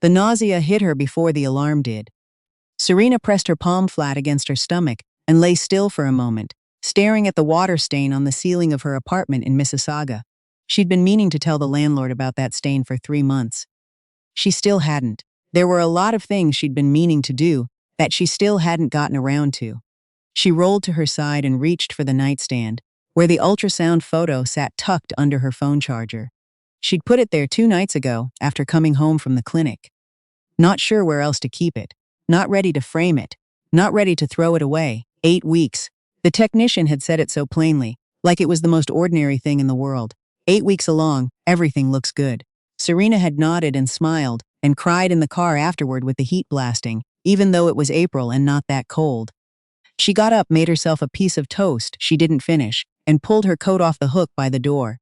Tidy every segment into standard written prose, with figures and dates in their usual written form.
The nausea hit her before the alarm did. Serena pressed her palm flat against her stomach and lay still for a moment, staring at the water stain on the ceiling of her apartment in Mississauga. She'd been meaning to tell the landlord about that stain for 3 months. She still hadn't. There were a lot of things she'd been meaning to do that she still hadn't gotten around to. She rolled to her side and reached for the nightstand, where the ultrasound photo sat tucked under her phone charger. She'd put it there 2 nights ago after coming home from the clinic. Not sure where else to keep it. Not ready to frame it. Not ready to throw it away. 8 weeks. The technician had said it so plainly, like it was the most ordinary thing in the world. 8 weeks along, everything looks good. Serena had nodded and smiled and cried in the car afterward with the heat blasting, even though it was April and not that cold. She got up, made herself a piece of toast she didn't finish, and pulled her coat off the hook by the door.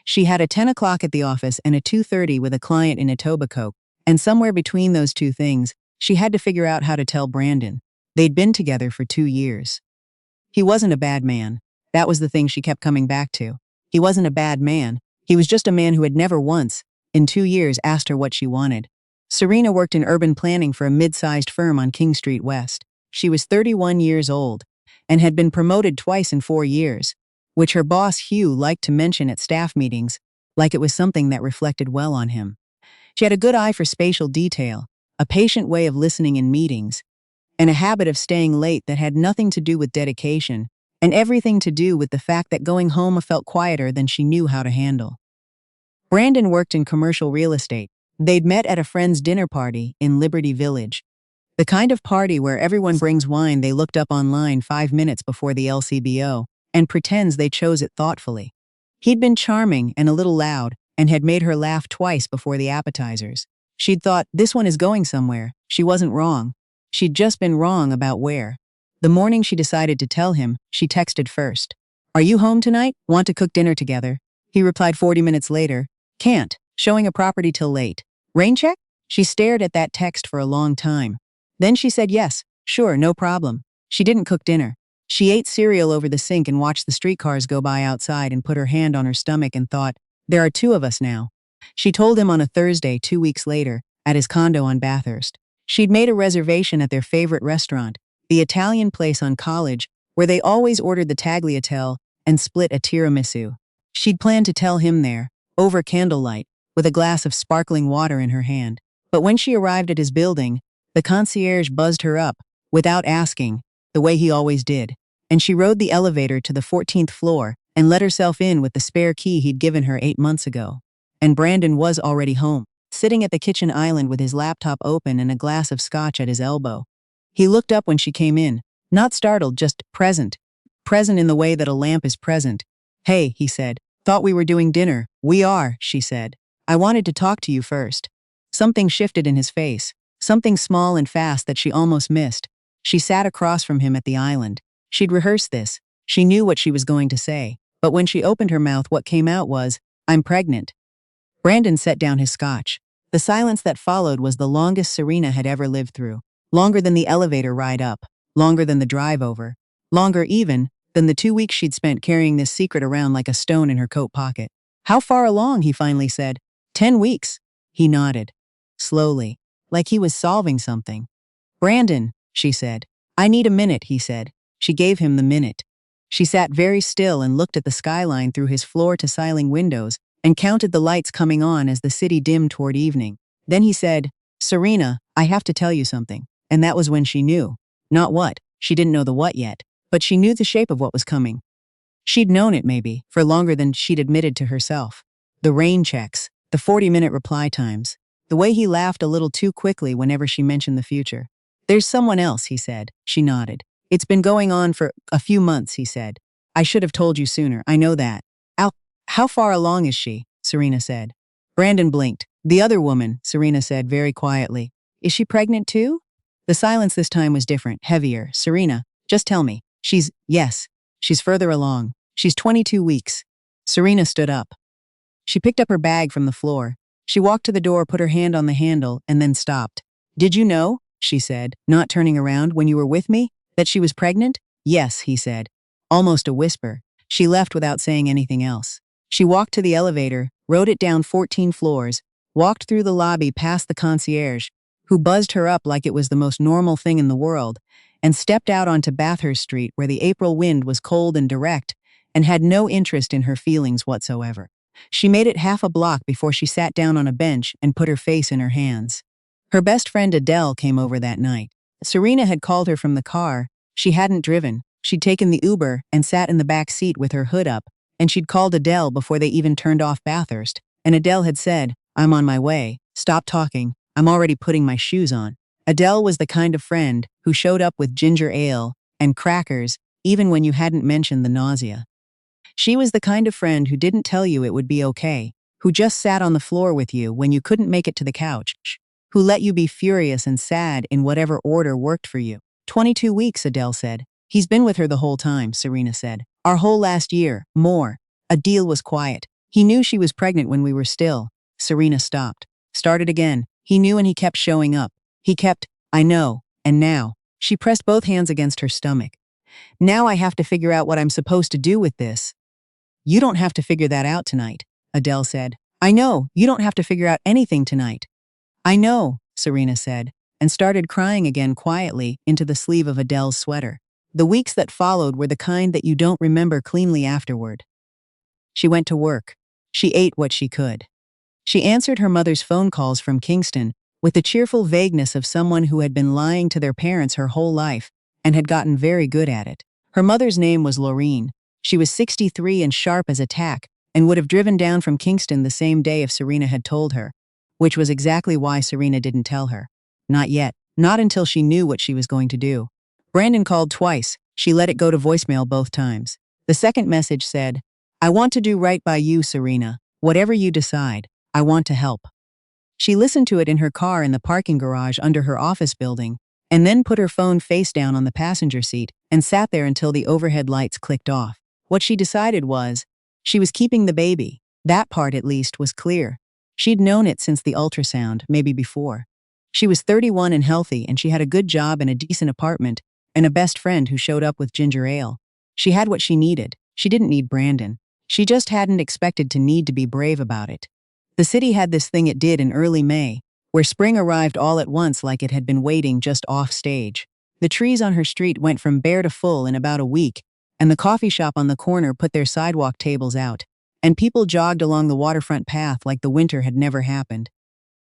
She had a 10 o'clock at the office and a 2:30 with a client in Etobicoke, and somewhere between those two things, she had to figure out how to tell Brandon. They'd been together for 2 years. He wasn't a bad man. That was the thing she kept coming back to. He wasn't a bad man. He was just a man who had never once, in 2 years, asked her what she wanted. Serena worked in urban planning for a mid-sized firm on King Street West. She was 31 years old and had been promoted twice in 4 years, which her boss Hugh liked to mention at staff meetings, like it was something that reflected well on him. She had a good eye for spatial detail, a patient way of listening in meetings, and a habit of staying late that had nothing to do with dedication and everything to do with the fact that going home felt quieter than she knew how to handle. Brandon worked in commercial real estate. They'd met at a friend's dinner party in Liberty Village, the kind of party where everyone brings wine they looked up online 5 minutes before the LCBO and pretends they chose it thoughtfully. He'd been charming and a little loud and had made her laugh twice before the appetizers. She'd thought, this one is going somewhere. She wasn't wrong. She'd just been wrong about where. The morning she decided to tell him, she texted first. "Are you home tonight? Want to cook dinner together?" He replied 40 minutes later, "Can't. Showing a property till late. Rain check?" She stared at that text for a long time. Then she said yes, sure, no problem. She didn't cook dinner. She ate cereal over the sink and watched the streetcars go by outside and put her hand on her stomach and thought, there are 2 of us now. She told him on a Thursday 2 weeks later, at his condo on Bathurst. She'd made a reservation at their favorite restaurant, the Italian place on College, where they always ordered the tagliatelle and split a tiramisu. She'd planned to tell him there, over candlelight, with a glass of sparkling water in her hand. But when she arrived at his building, the concierge buzzed her up, without asking, the way he always did, and she rode the elevator to the 14th floor and let herself in with the spare key he'd given her 8 months ago. And Brandon was already home, sitting at the kitchen island with his laptop open and a glass of scotch at his elbow. He looked up when she came in, not startled, just present. Present in the way that a lamp is present. "Hey," he said. "Thought we were doing dinner." "We are," she said. "I wanted to talk to you first." Something shifted in his face, something small and fast that she almost missed. She sat across from him at the island. She'd rehearsed this. She knew what she was going to say. But when she opened her mouth, what came out was, "I'm pregnant." Brandon set down his scotch. The silence that followed was the longest Serena had ever lived through. Longer than the elevator ride up. Longer than the drive over. Longer even than the 2 weeks she'd spent carrying this secret around like a stone in her coat pocket. "How far along?" he finally said. 10 weeks. He nodded. Slowly. Like he was solving something. "Brandon," she said. "I need a minute," he said. She gave him the minute. She sat very still and looked at the skyline through his floor-to-ceiling windows and counted the lights coming on as the city dimmed toward evening. Then he said, "Serena, I have to tell you something." And that was when she knew. Not what. She didn't know the what yet. But she knew the shape of what was coming. She'd known it, maybe, for longer than she'd admitted to herself. The rain checks. The 40-minute reply times. The way he laughed a little too quickly whenever she mentioned the future. "There's someone else," he said. She nodded. "It's been going on for a few months," he said. "I should have told you sooner, I know that." How far along is she?" Serena said. Brandon blinked. "The other woman," Serena said very quietly. "Is she pregnant too?" The silence this time was different, heavier. "Serena, just tell me." Yes. She's further along. She's 22 weeks. Serena stood up. She picked up her bag from the floor. She walked to the door, put her hand on the handle, and then stopped. "Did you know," she said, not turning around, "when you were with me, that she was pregnant?" "Yes," he said. Almost a whisper. She left without saying anything else. She walked to the elevator, rode it down 14 floors, walked through the lobby past the concierge, who buzzed her up like it was the most normal thing in the world, and stepped out onto Bathurst Street where the April wind was cold and direct and had no interest in her feelings whatsoever. She made it half a block before she sat down on a bench and put her face in her hands. Her best friend Adele came over that night. Serena had called her from the car. She hadn't driven. She'd taken the Uber and sat in the back seat with her hood up, and she'd called Adele before they even turned off Bathurst, and Adele had said, "I'm on my way. Stop talking. I'm already putting my shoes on." Adele was the kind of friend who showed up with ginger ale and crackers even when you hadn't mentioned the nausea. She was the kind of friend who didn't tell you it would be okay, who just sat on the floor with you when you couldn't make it to the couch, who let you be furious and sad in whatever order worked for you. 22 weeks, Adele said. He's been with her the whole time, Serena said. Our whole last year, more. Adele was quiet. He knew she was pregnant when we were still. Serena stopped. Started again. He knew and he kept showing up. He kept, I know, and now. She pressed both hands against her stomach. Now I have to figure out what I'm supposed to do with this. You don't have to figure that out tonight, Adele said. I know, you don't have to figure out anything tonight. I know, Serena said, and started crying again quietly into the sleeve of Adele's sweater. The weeks that followed were the kind that you don't remember cleanly afterward. She went to work. She ate what she could. She answered her mother's phone calls from Kingston with the cheerful vagueness of someone who had been lying to their parents her whole life and had gotten very good at it. Her mother's name was Laureen. She was 63 and sharp as a tack and would have driven down from Kingston the same day if Serena had told her, which was exactly why Serena didn't tell her. Not yet. Not until she knew what she was going to do. Brandon called twice. She let it go to voicemail both times. The second message said, I want to do right by you, Serena. Whatever you decide, I want to help. She listened to it in her car in the parking garage under her office building, and then put her phone face down on the passenger seat and sat there until the overhead lights clicked off. What she decided was, she was keeping the baby. That part, at least, was clear. She'd known it since the ultrasound, maybe before. She was 31 and healthy, and she had a good job and a decent apartment, and a best friend who showed up with ginger ale. She had what she needed. She didn't need Brandon. She just hadn't expected to need to be brave about it. The city had this thing it did in early May, where spring arrived all at once like it had been waiting just off stage. The trees on her street went from bare to full in about a week, and the coffee shop on the corner put their sidewalk tables out, and people jogged along the waterfront path like the winter had never happened.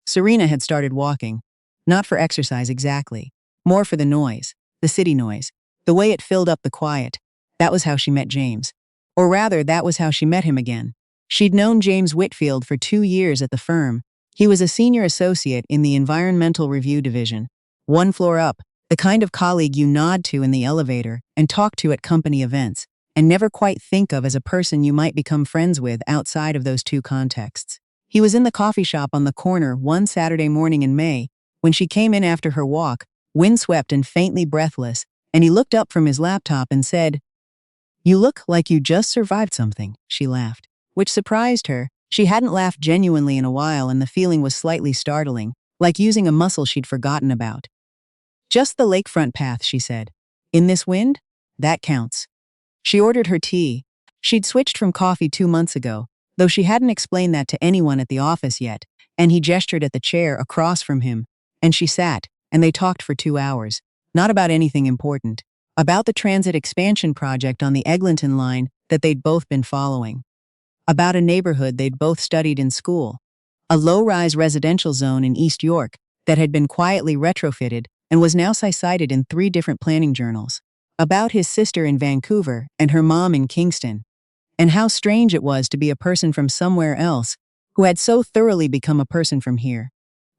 Serena had started walking. Not for exercise exactly. More for the noise. The city noise. The way it filled up the quiet. That was how she met James. Or rather, that was how she met him again. She'd known James Whitfield for 2 years at the firm. He was a senior associate in the Environmental Review Division. One floor up, the kind of colleague you nod to in the elevator and talk to at company events, and never quite think of as a person you might become friends with outside of those two contexts. He was in the coffee shop on the corner one Saturday morning in May, when she came in after her walk, windswept and faintly breathless, and he looked up from his laptop and said, You look like you just survived something, she laughed. Which surprised her. She hadn't laughed genuinely in a while, and the feeling was slightly startling, like using a muscle she'd forgotten about. Just the lakefront path, she said. In this wind? That counts. She ordered her tea. She'd switched from coffee 2 months ago, though she hadn't explained that to anyone at the office yet, and he gestured at the chair across from him, and she sat, and they talked for 2 hours. Not about anything important. About the transit expansion project on the Eglinton line that they'd both been following. About a neighborhood they'd both studied in school. A low-rise residential zone in East York that had been quietly retrofitted and was now cited in 3 different planning journals. About his sister in Vancouver and her mom in Kingston. And how strange it was to be a person from somewhere else who had so thoroughly become a person from here.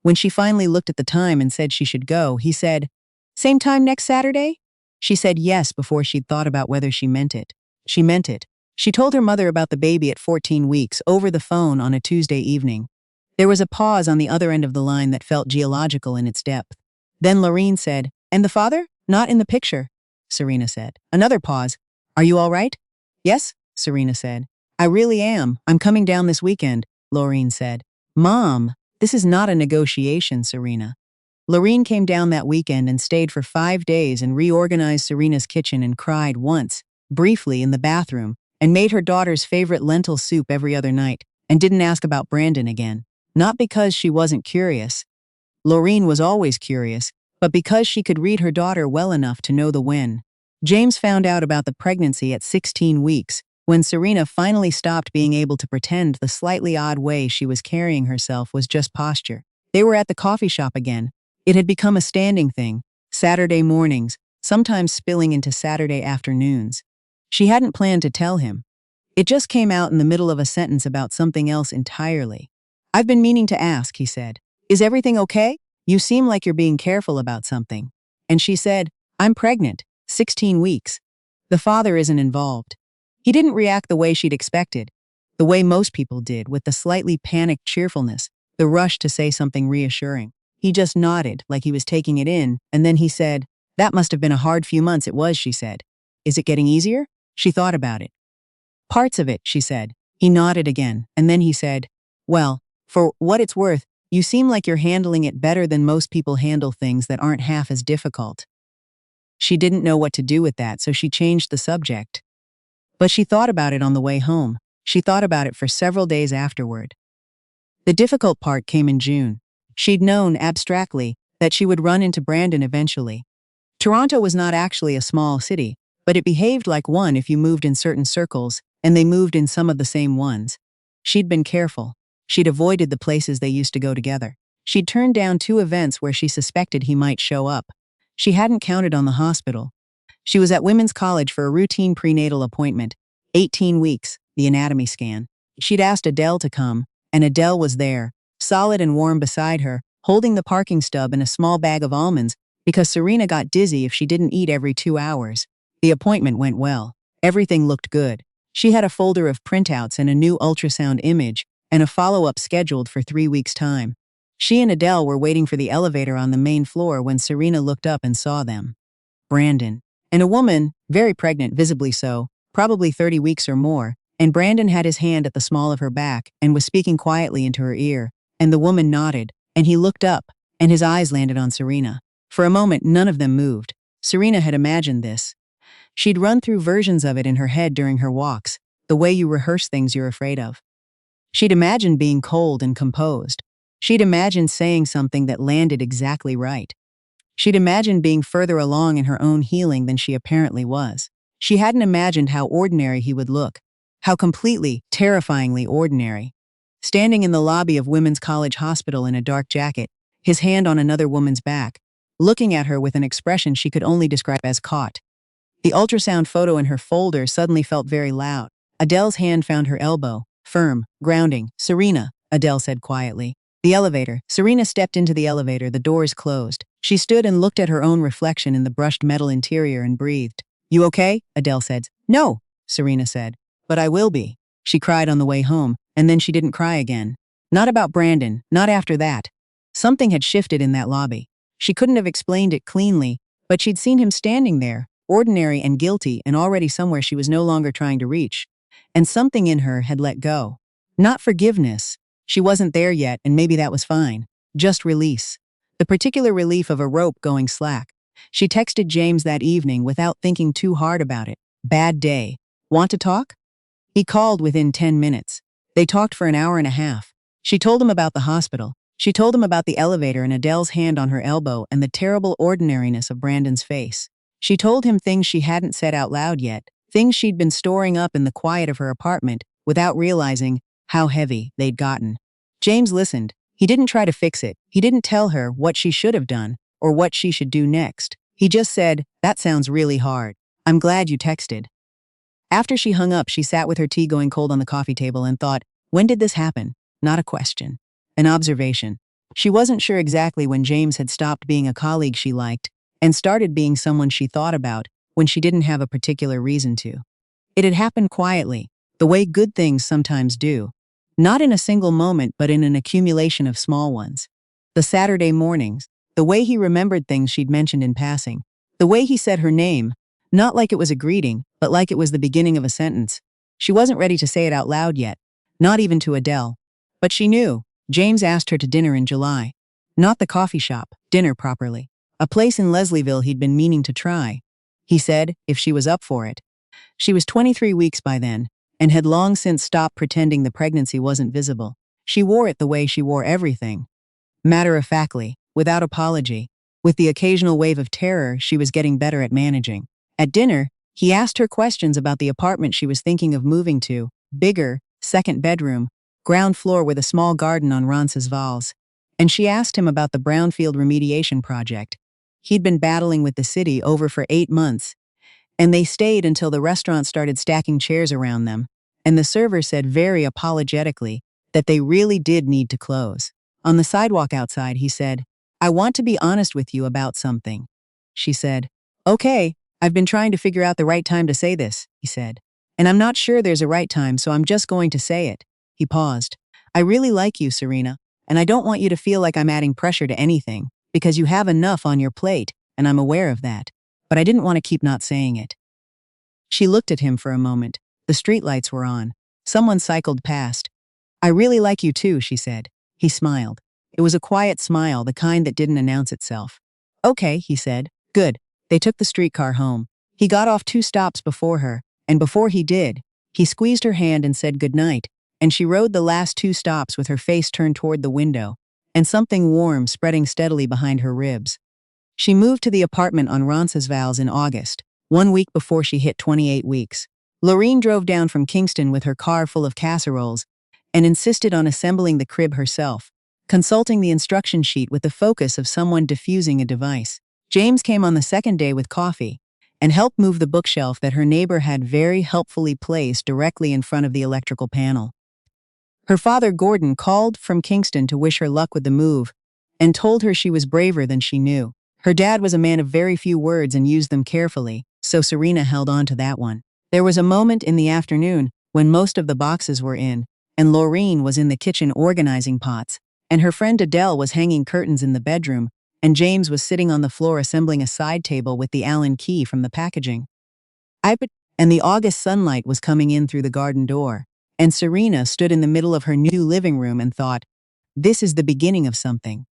When she finally looked at the time and said she should go, he said, Same time next Saturday? She said yes before she'd thought about whether she meant it. She meant it. She told her mother about the baby at 14 weeks over the phone on a Tuesday evening. There was a pause on the other end of the line that felt geological in its depth. Then Laureen said, And the father? Not in the picture, Serena said. Another pause. Are you all right? Yes, Serena said. I really am. I'm coming down this weekend, Laureen said. Mom, this is not a negotiation, Serena. Laureen came down that weekend and stayed for 5 days and reorganized Serena's kitchen and cried once, briefly, in the bathroom, and made her daughter's favorite lentil soup every other night, and didn't ask about Brandon again. Not because she wasn't curious. Lorene was always curious, but because she could read her daughter well enough to know the when. James found out about the pregnancy at 16 weeks, when Serena finally stopped being able to pretend the slightly odd way she was carrying herself was just posture. They were at the coffee shop again. It had become a standing thing, Saturday mornings, sometimes spilling into Saturday afternoons. She hadn't planned to tell him. It just came out in the middle of a sentence about something else entirely. "I've been meaning to ask," he said. "Is everything okay? You seem like you're being careful about something." And she said, "I'm pregnant, 16 weeks. The father isn't involved." He didn't react the way she'd expected, the way most people did, with the slightly panicked cheerfulness, the rush to say something reassuring. He just nodded, like he was taking it in, and then he said, "That must have been a hard few months." "It was," she said. "Is it getting easier?" She thought about it. "Parts of it," she said. He nodded again, and then he said, "Well, for what it's worth, you seem like you're handling it better than most people handle things that aren't half as difficult." She didn't know what to do with that, so she changed the subject. But she thought about it on the way home. She thought about it for several days afterward. The difficult part came in June. She'd known, abstractly, that she would run into Brandon eventually. Toronto was not actually a small city, but it behaved like one if you moved in certain circles, and they moved in some of the same ones. She'd been careful. She'd avoided the places they used to go together. She'd turned down 2 events where she suspected he might show up. She hadn't counted on the hospital. She was at Women's College for a routine prenatal appointment. 18 weeks, the anatomy scan. She'd asked Adele to come, and Adele was there, solid and warm beside her, holding the parking stub and a small bag of almonds, because Serena got dizzy if she didn't eat every 2 hours. The appointment went well. Everything looked good. She had a folder of printouts and a new ultrasound image, and a follow-up scheduled for 3 weeks' time. She and Adele were waiting for the elevator on the main floor when Serena looked up and saw them. Brandon. And a woman, very pregnant, visibly so, probably 30 weeks or more, and Brandon had his hand at the small of her back and was speaking quietly into her ear, and the woman nodded, and he looked up, and his eyes landed on Serena. For a moment, none of them moved. Serena had imagined this. She'd run through versions of it in her head during her walks, the way you rehearse things you're afraid of. She'd imagined being cold and composed. She'd imagined saying something that landed exactly right. She'd imagined being further along in her own healing than she apparently was. She hadn't imagined how ordinary he would look, how completely, terrifyingly ordinary. Standing in the lobby of Women's College Hospital in a dark jacket, his hand on another woman's back, looking at her with an expression she could only describe as caught. The ultrasound photo in her folder suddenly felt very loud. Adele's hand found her elbow, firm, grounding. "Serena," Adele said quietly. The elevator. Serena stepped into the elevator, the doors closed. She stood and looked at her own reflection in the brushed metal interior and breathed. "You okay?" Adele said. "No," Serena said. "But I will be." She cried on the way home, and then she didn't cry again. Not about Brandon, not after that. Something had shifted in that lobby. She couldn't have explained it cleanly, but she'd seen him standing there, ordinary and guilty, and already somewhere she was no longer trying to reach. And something in her had let go. Not forgiveness. She wasn't there yet, and maybe that was fine. Just release. The particular relief of a rope going slack. She texted James that evening without thinking too hard about it. "Bad day. Want to talk?" He called within 10 minutes. They talked for an hour and a half. She told him about the hospital. She told him about the elevator and Adele's hand on her elbow and the terrible ordinariness of Brandon's face. She told him things she hadn't said out loud yet, things she'd been storing up in the quiet of her apartment without realizing how heavy they'd gotten. James listened. He didn't try to fix it. He didn't tell her what she should have done or what she should do next. He just said, "That sounds really hard. I'm glad you texted." After she hung up, she sat with her tea going cold on the coffee table and thought, when did this happen? Not a question. An observation. She wasn't sure exactly when James had stopped being a colleague she liked and started being someone she thought about when she didn't have a particular reason to. It had happened quietly, the way good things sometimes do. Not in a single moment, but in an accumulation of small ones. The Saturday mornings, the way he remembered things she'd mentioned in passing, the way he said her name, not like it was a greeting, but like it was the beginning of a sentence. She wasn't ready to say it out loud yet, not even to Adele. But she knew. James asked her to dinner in July. Not the coffee shop, dinner properly. A place in Leslieville he'd been meaning to try. He said, if she was up for it. She was 23 weeks by then, and had long since stopped pretending the pregnancy wasn't visible. She wore it the way she wore everything. Matter-of-factly, without apology, with the occasional wave of terror she was getting better at managing. At dinner, he asked her questions about the apartment she was thinking of moving to, bigger, second bedroom, ground floor with a small garden on Roncesvalles. And she asked him about the brownfield remediation project. He'd been battling with the city over for 8 months, and they stayed until the restaurant started stacking chairs around them, and the server said very apologetically that they really did need to close. On the sidewalk outside, he said, "I want to be honest with you about something." She said, "Okay, I've been trying to figure out the right time to say this," he said. "And I'm not sure there's a right time, so I'm just going to say it." He paused. "I really like you, Serena, and I don't want you to feel like I'm adding pressure to anything, because you have enough on your plate, and I'm aware of that. But I didn't want to keep not saying it." She looked at him for a moment. The streetlights were on. Someone cycled past. "I really like you too," she said. He smiled. It was a quiet smile, the kind that didn't announce itself. "Okay," he said. "Good." They took the streetcar home. He got off 2 stops before her, and before he did, he squeezed her hand and said goodnight, and she rode the last 2 stops with her face turned toward the window, and something warm spreading steadily behind her ribs. She moved to the apartment on Roncesvalles in August, 1 week before she hit 28 weeks. Lorene drove down from Kingston with her car full of casseroles and insisted on assembling the crib herself, consulting the instruction sheet with the focus of someone diffusing a device. James came on the second day with coffee and helped move the bookshelf that her neighbor had very helpfully placed directly in front of the electrical panel. Her father, Gordon, called from Kingston to wish her luck with the move and told her she was braver than she knew. Her dad was a man of very few words and used them carefully, so Serena held on to that one. There was a moment in the afternoon when most of the boxes were in, and Lorene was in the kitchen organizing pots, and her friend Adele was hanging curtains in the bedroom, and James was sitting on the floor assembling a side table with the Allen key from the packaging. And the August sunlight was coming in through the garden door, and Serena stood in the middle of her new living room and thought, "This is the beginning of something."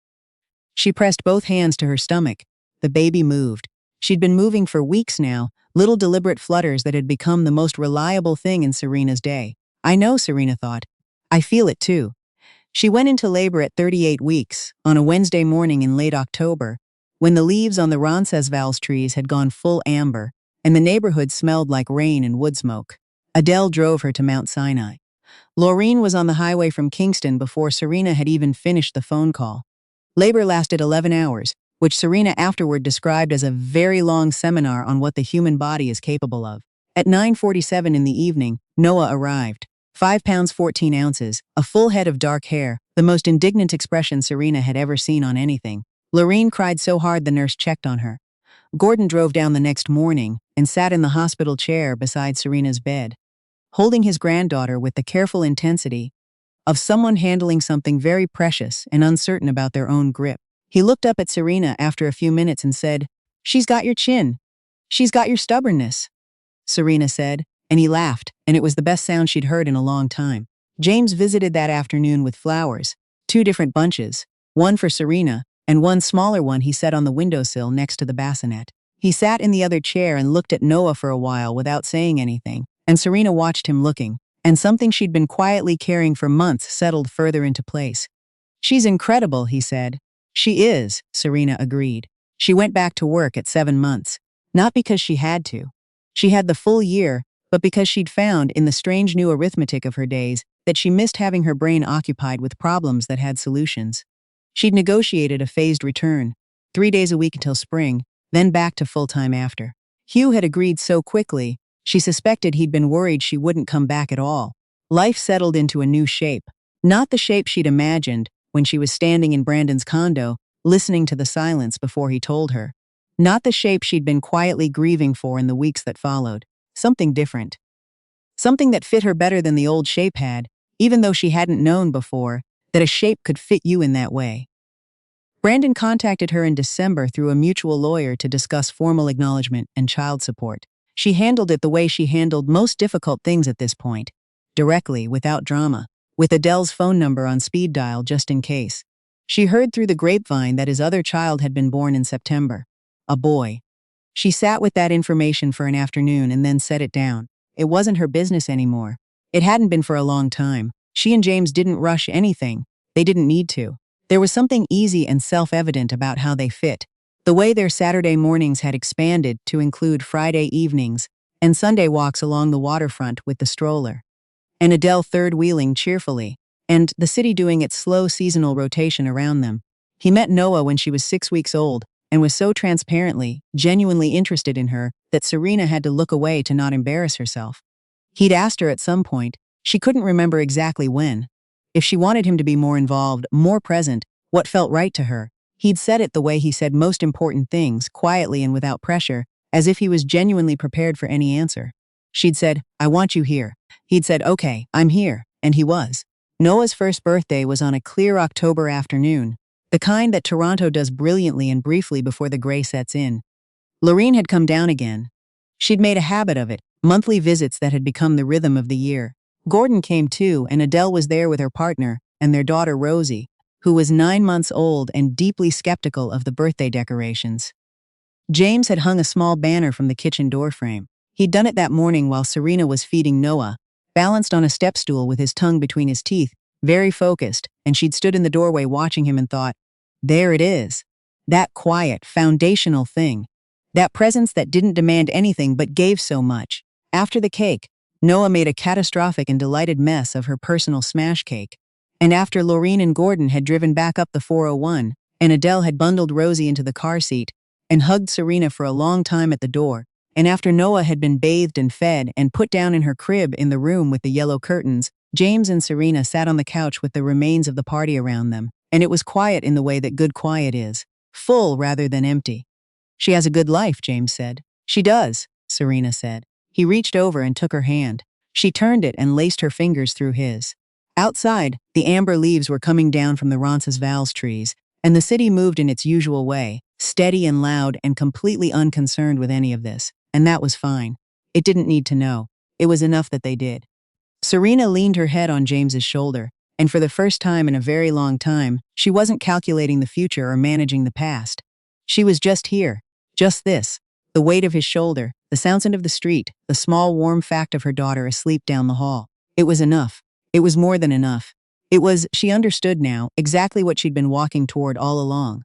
She pressed both hands to her stomach. The baby moved. She'd been moving for weeks now, little deliberate flutters that had become the most reliable thing in Serena's day. "I know," Serena thought. "I feel it too." She went into labor at 38 weeks, on a Wednesday morning in late October, when the leaves on the Roncesvalles trees had gone full amber, and the neighborhood smelled like rain and wood smoke. Adele drove her to Mount Sinai. Lorene was on the highway from Kingston before Serena had even finished the phone call. Labor lasted 11 hours, which Serena afterward described as a very long seminar on what the human body is capable of. At 9:47 in the evening, Noah arrived. 5 pounds 14 ounces, a full head of dark hair, the most indignant expression Serena had ever seen on anything. Lorene cried so hard the nurse checked on her. Gordon drove down the next morning and sat in the hospital chair beside Serena's bed, holding his granddaughter with the careful intensity of someone handling something very precious and uncertain about their own grip. He looked up at Serena after a few minutes and said, "She's got your chin. She's got your stubbornness," Serena said, and he laughed, and it was the best sound she'd heard in a long time. James visited that afternoon with flowers, 2 different bunches, one for Serena, and one smaller one he set on the windowsill next to the bassinet. He sat in the other chair and looked at Noah for a while without saying anything, and Serena watched him looking, and something she'd been quietly carrying for months settled further into place. "She's incredible," he said. "She is," Serena agreed. She went back to work at 7 months, not because she had to. She had the full year, but because she'd found in the strange new arithmetic of her days that she missed having her brain occupied with problems that had solutions. She'd negotiated a phased return, 3 days a week until spring, then back to full-time after. Hugh had agreed so quickly, she suspected he'd been worried she wouldn't come back at all. Life settled into a new shape, not the shape she'd imagined when she was standing in Brandon's condo, listening to the silence before he told her. Not the shape she'd been quietly grieving for in the weeks that followed. Something different. Something that fit her better than the old shape had, even though she hadn't known before that a shape could fit you in that way. Brandon contacted her in December through a mutual lawyer to discuss formal acknowledgement and child support. She handled it the way she handled most difficult things at this point, directly, without drama, with Adele's phone number on speed dial just in case. She heard through the grapevine that his other child had been born in September. A boy. She sat with that information for an afternoon and then set it down. It wasn't her business anymore. It hadn't been for a long time. She and James didn't rush anything. They didn't need to. There was something easy and self-evident about how they fit. The way their Saturday mornings had expanded to include Friday evenings and Sunday walks along the waterfront with the stroller. And Adele third-wheeling cheerfully, and the city doing its slow seasonal rotation around them. He met Noah when she was 6 weeks old and was so transparently, genuinely interested in her that Serena had to look away to not embarrass herself. He'd asked her at some point, she couldn't remember exactly when, if she wanted him to be more involved, more present, what felt right to her. He'd said it the way he said most important things, quietly and without pressure, as if he was genuinely prepared for any answer. She'd said, "I want you here." He'd said, "Okay, I'm here," and he was. Noah's first birthday was on a clear October afternoon, the kind that Toronto does brilliantly and briefly before the gray sets in. Lorene had come down again. She'd made a habit of it, monthly visits that had become the rhythm of the year. Gordon came too, and Adele was there with her partner and their daughter Rosie, who was 9 months old and deeply skeptical of the birthday decorations. James had hung a small banner from the kitchen doorframe. He'd done it that morning while Serena was feeding Noah, balanced on a step stool with his tongue between his teeth, very focused, and she'd stood in the doorway watching him and thought, there it is. That quiet, foundational thing. That presence that didn't demand anything but gave so much. After the cake, Noah made a catastrophic and delighted mess of her personal smash cake. And after Lorene and Gordon had driven back up the 401, and Adele had bundled Rosie into the car seat and hugged Serena for a long time at the door, and after Noah had been bathed and fed and put down in her crib in the room with the yellow curtains, James and Serena sat on the couch with the remains of the party around them, and it was quiet in the way that good quiet is, full rather than empty. "She has a good life," James said. "She does," Serena said. He reached over and took her hand. She turned it and laced her fingers through his. Outside, the amber leaves were coming down from the Roncesvalles trees, and the city moved in its usual way, steady and loud and completely unconcerned with any of this, and that was fine. It didn't need to know. It was enough that they did. Serena leaned her head on James's shoulder, and for the first time in a very long time, she wasn't calculating the future or managing the past. She was just here, just this, the weight of his shoulder, the sound of the street, the small warm fact of her daughter asleep down the hall. It was enough. It was more than enough. It was, she understood now, exactly what she'd been walking toward all along.